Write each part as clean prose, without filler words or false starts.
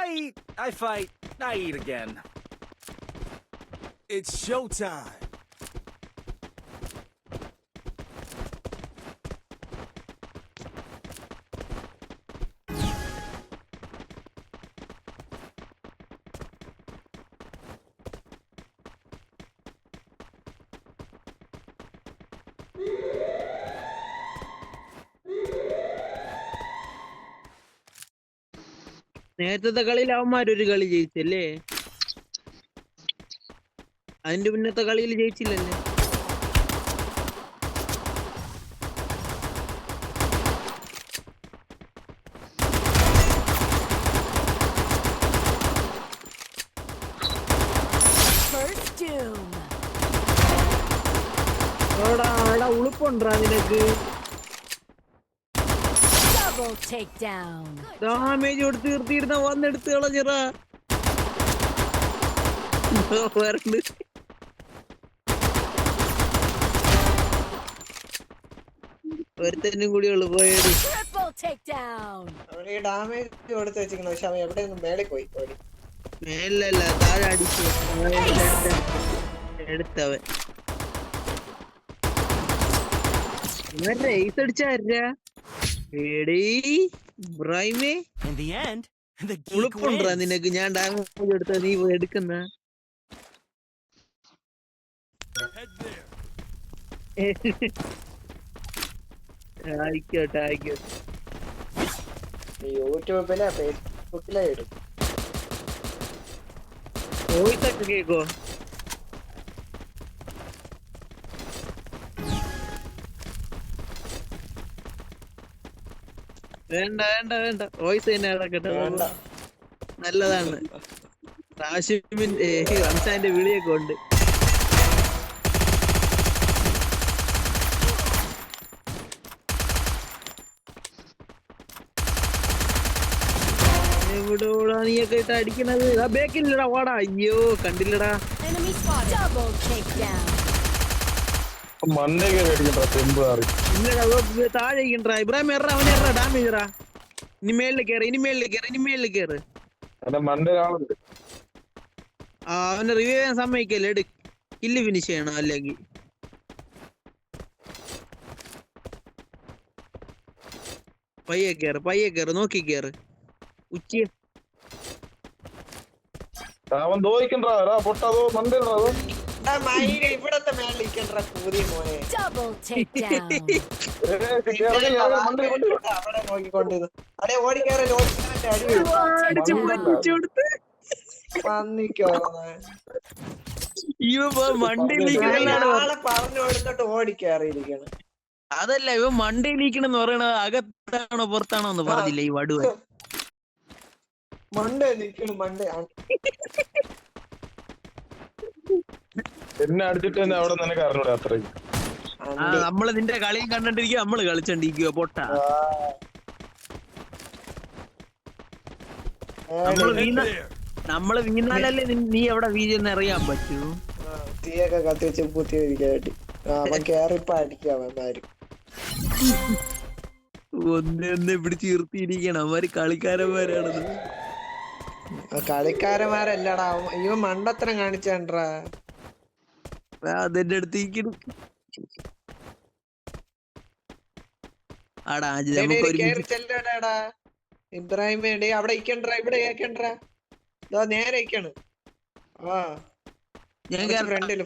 I fight, I eat again. It's showtime. നേരത്തെ കളിയിൽ അവന്മാരൊരു കളി ജയിച്ചല്ലേ? അതിന്റെ മുന്നത്തെ കളിയിൽ ജയിച്ചില്ലല്ലേ? ഉളുപ്പുണ്ടാ നിനക്ക്? ഡാമേജ് കൊടുത്ത് തീർത്തിരുന്ന വന്നെടുത്ത് കളഞ്ഞിറ. ഒരുത്തനും കൂടി ഉള്ളു പോയത്. ഡാമേജ് കൊടുത്ത് വെച്ചിരിക്കുന്നു. പക്ഷെ അവൻ എവിടെ മേളിൽ പോയി. മേലല്ല, താഴെ അടിച്ചു എടുത്തവൻ. റേസ് അടിച്ചാരാ? ഉളുപ്പുണ്ടാ നിനക്ക്? ഞാൻ ഡാമേജ് എടുത്ത നീ പോയി എടുക്കുന്ന? ആയിക്കോട്ടെ ആയിക്കോട്ടെ. യൂട്യൂബിലെ ഫേസ്ബുക്കിലെ ഇടും. വോയിസ് ഒക്കെ കേക്കോ? വേണ്ട വേണ്ട വേണ്ട, വോയിസ് തന്നെ ഇടക്കട്ടെ. നല്ലതാണ്. റംസാന്റെ വിളിയൊക്കെ ഉണ്ട്. എവിടോടാ നീയൊക്കെ ഇട്ട് അടിക്കണത്? ബേക്കില്ലടാ, വാടാ. അയ്യോ കണ്ടില്ലടാ. താഴെ ഇബ്രാഹിം എറ, അവൻ എറ, ഡാമേജ് എറാ. ഇനി മേളിൽ കേറ്, ഇനി മേളിൽ കേറ്, ഇനി മേളിൽ കേറ്. അവനെ റിവ്യൂ ചെയ്യാൻ സമ്മതിക്കല്ലേ? കില്ല് ഫിനിഷ് ചെയ്യണം അല്ലെങ്കിൽ. പയ്യെ കേറ്, നോക്കി കേറ്. ഉച്ച ഇവിടത്തെ മേളിക്കണ്ട കൂതി മോനെ. അവിടെ നോക്കിക്കൊണ്ടിരുന്നു. അടെ ഓടിക്കേറി പറഞ്ഞു കൊടുത്തിട്ട് ഓടിക്കേറിയിരിക്കണം. അതല്ല, ഇവ മണ്ടയിലിരിക്കണെന്ന് പറയണത് അകത്താണോ പുറത്താണോ എന്ന് പറഞ്ഞില്ല ഈ വടുവ. മണ്ടേ നിൽക്കണം, മണ്ടയാണ്. എന്നെ അടിച്ചിട്ട് അവിടെ നിനക്ക് അറിഞ്ഞൂടെ? അത്രയും നമ്മള് നിന്റെ കളിയും കണ്ടിരിക്കുക, നമ്മള് കളിച്ചോണ്ടിരിക്കുക. പൊട്ട നമ്മള് വീണാലല്ലേ നീ എവിടെ വീഴുന്ന അറിയാൻ പറ്റൂ. തീയൊക്കെ കത്തിവെച്ച് പൂത്തിരിക്കാട്ടി കേറിപ്പ അടിക്കാവന്മാര്. ഒന്നെ പിടിച്ച് നിർത്തിയിരിക്കണം. അവന്മാര് കളിക്കാരന്മാരാണത്. കളിക്കാരന്മാരല്ലടാ, ഇവ മണ്ടത്തരം കാണിച്ചാണ്ടാ. അതെന്റെ അടുത്തേക്ക് ഇബ്രാഹിം അവിടെ ഇക്കണ്ട, ഇവിടെ കേക്കണ്ട. നേരെ ഇക്കാണ്. ഫ്രണ്ടില്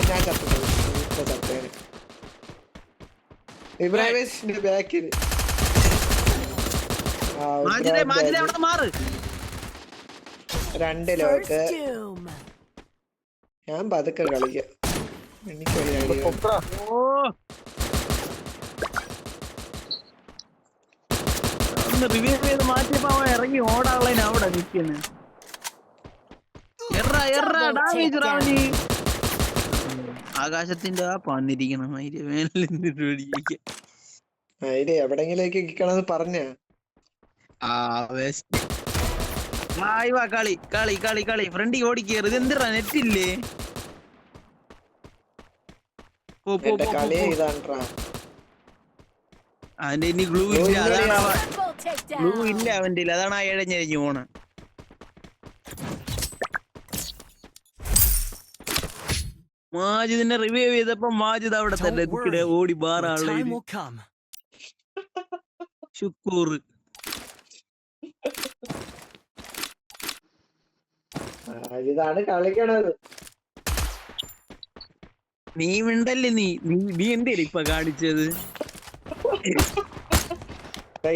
ഞാൻ ചത്തേന്. ഇബ്രാഹിമിന്റെ ബാക്കില് രണ്ടിലോട്ട് ഞാൻ പതുക്കെ കളിക്കാം. മാറ്റിയപ്പോ അവൻ ഇറങ്ങി ഓടാനുള്ള അവിടെ നിൽക്കുന്നത്. ആകാശത്തിന്റെ ആ പന്നിരിക്കണം. എവിടെങ്കിലേക്ക് കിക്കണെന്ന് പറഞ്ഞ കളി കളി കളി കളി ഫ്രണ്ടി ഓടിക്കേറി. ഇത് എന്തിനാ നെറ്റില്ലേ? കളി ഇതാണ്ടാ. അവന്റെ ഇനി ഗ്ലൂ Glue ഇല്ല, ഇല്ല. അതാണ് Triple ഗ്ലൂ takedown. ഇല്ല അവന്റെ, അതാണ് ആ ഇഴഞ്ഞഴിഞ്ഞു പോണ. മാജിദിനെ റിവൈവ് ചെയ്തപ്പോ മാജിദ് അവിടെ തന്നെ Don't worry. ഓടി Your ബാറാളെ time will come. Shukoor. ഇതാണ് കളിക്കണത്. നീ മിണ്ടല്ലേ, നീ എന്തേലും ഇപ്പൊ കാണിച്ചത്?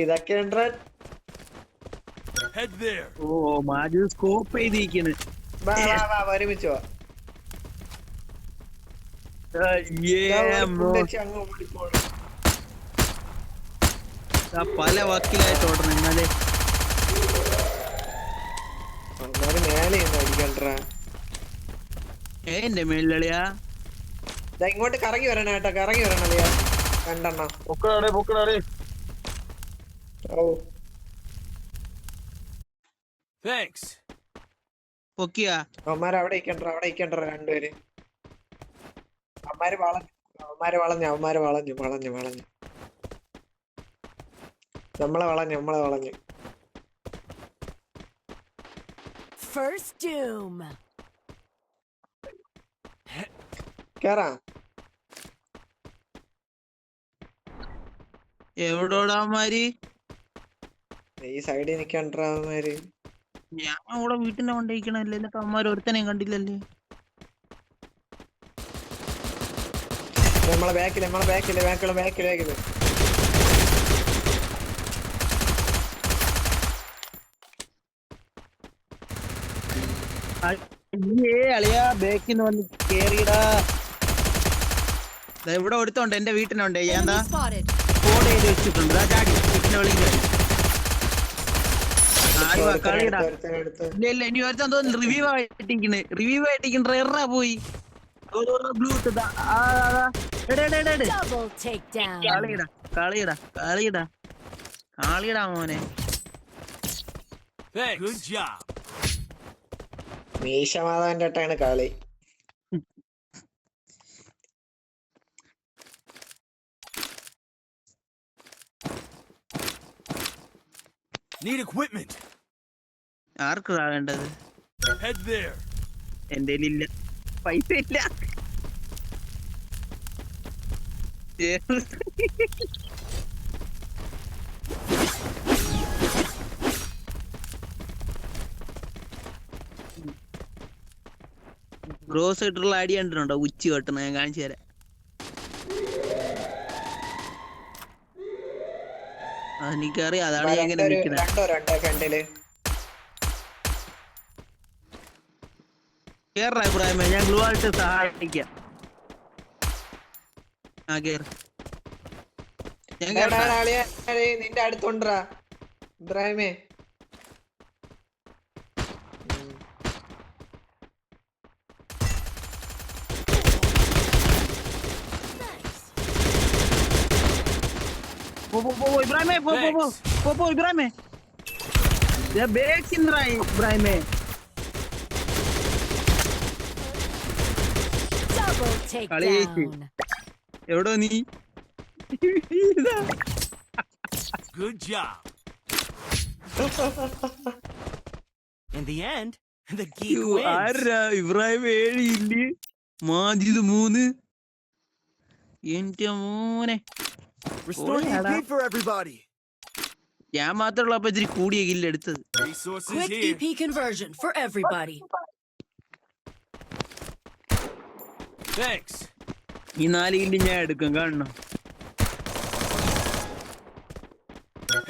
ഇതൊക്കെ ഉണ്ട്. Head there. ഓ മാജിദ് സ്കോപ്പ് ചെയ്തിരിക്കണ്. വാ ഒരുമിച്ച് വാ. അങ്ങ് ഓടിക്കോളും. പല വക്കിലായിട്ട് ഓടണം എന്നാലേ. അവന്മാര് മേലെ അടിക്കണ്ടാ. എന്റെ മേളിലളിയാ ഇങ്ങോട്ട് കറങ്ങി വരണ കേട്ടോ, കറങ്ങി വരണ രണ്ടെണ്ണം. പൊക്കടാടേ. ഓ Thanks. പൊക്കിയാ. അവന്മാര് അവിടെ ഇരിക്കണ്ട രണ്ടുപേര്. അവന്മാര് വളഞ്ഞു. നമ്മളെ വളഞ്ഞു. First doom. കേറാം. എവിടോടാമാര്? ഈ സൈഡിൽ നിക്കണ്ടവന്മാര്. ഞാൻ അവിടെ വീട്ടിന്റെ കൊണ്ടിരിക്കണല്ലേ, എന്നിട്ട് അമ്മമാര് ഒരുത്തനെയും കണ്ടില്ലല്ലേ. നമ്മളെ ബാക്കില്. അളിയാ ബേക്കിന്ന് വന്ന് കേറിയിടാ. ഇവിടെ ഒരുത്തോണ്ട് എന്റെ വീട്ടിനുണ്ട്. ഞാൻ Enemy spotted. കോഡ് ചെയ്ത് വെച്ചിട്ടുണ്ട്. ചാടി വീട്ടിന്റെ വെളിയിൽ കളിയിടാ. ഇല്ല ഇനി ഒരുത്തൻ തോന്നുന്നു റിവ്യൂ ആയിട്ടിരിക്കണ്. എറാ പോയി ബ്ലൂ Double takedown. കളിയിടാ മോനെ. Thanks. Good job. മീശമാധവന്റെ അടുത്താണ് കളി. Need equipment. ആർക്ക് വേണ്ടത്? Head there. എന്റെ ഇല്ല, പൈസ ഇല്ല. ഗ്രോസ് ഇട്ടുള്ള അടി കണ്ടിട്ടുണ്ടോ? ഉച്ചി കെട്ടണ ഞാൻ കാണിച്ചു തരാം. എനിക്കറിയാം, അതാണ് ഞാൻ ഇങ്ങനെ നിൽക്കുന്നത്. കേറാ ഇബ്രാഹിമേ, ഞാൻ ഗ്ലൂ ആയിട്ട് സഹായിക്കാം. നിന്റെ അടുത്തുണ്ടാ ഇബ്രാഹിമേ? ഇബ്രാഹിമേ ഇബ്രാഹിമേ, ഇബ്രാഹിമേ Double takedown. എവിടോ നീ? Good job. In the end, the geek wins. ആരാ? ഇബ്രാഹിം 7 ഇല്ല, മാജിദ് 3. എന്റെ മോനെ, Restore EP for everybody. ഞാൻ മാത്രമുള്ള അപ്പൊ ഇത്തിരി കൂടിയ കില്ല് എടുത്തത്. Resources Quick here. EP conversion for everybody. Thanks. ഈ 4 കില്ല് ഞാൻ എടുക്കും, കാണണം.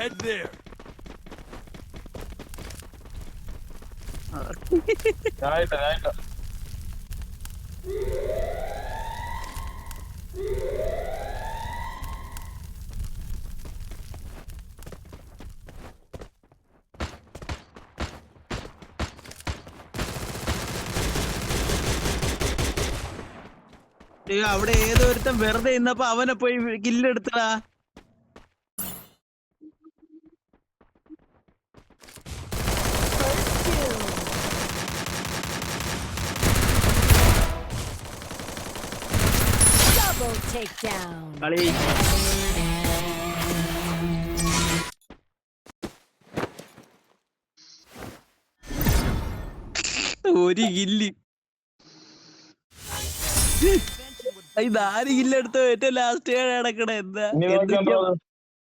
Head there. ഞായിട്ട അവിടെ ഏതോ ഒരുത്തൻ വെറുതെ ഇന്നപ്പോ അവനെ പോയി കില്ലെടുത്തടാ. Double takedown. കളി ഒരു കില്ല്. ഇത് 4 കില്ലെടുത്തോ ഏറ്റവും ലാസ്റ്റ് കിടക്കണ എന്താ ഇനി നോക്കിയാ